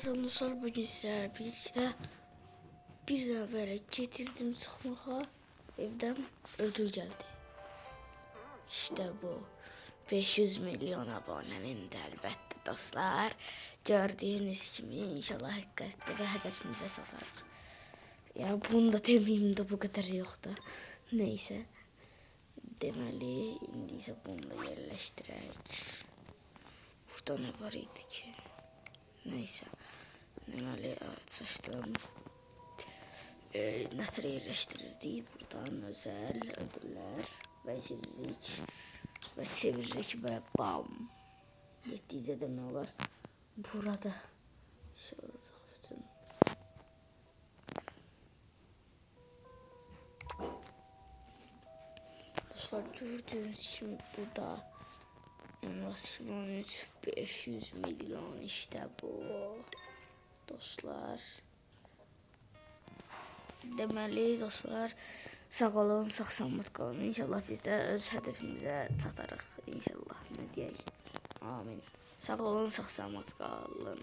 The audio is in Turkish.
Dostlar bugün sizlerle birlikte birden böyle getirdim çıkmağa, evden ödül geldi. İşte bu 500 milyon abonenin de elbette dostlar. Gördüğünüz gibi inşallah hakikaten ve hedefimize satarıq. Ya bunu da demeyeyim de bu kadar yok da. Neyse. Demeli indi ise bunu da yerleştirək. Burada ne var idi ki? Neyse. Deməli açdım. Nətər yerləşdirirdik. Buradan özel ödüller beceririk ve çeviririk ve bam. Yetdiyəcə demək olar. Burada şöyle bütün. Dostlar gördüğünüz gibi burada Emrasman 3 500 milyon işte bu. Dostlar. Deməli dostlar, sağ olun, sağ-salamat qalın. İnşallah biz də öz hədəfimizə çatarıq. İnşallah, nə deyək. Amin. Sağ olun, sağ-salamat qalın.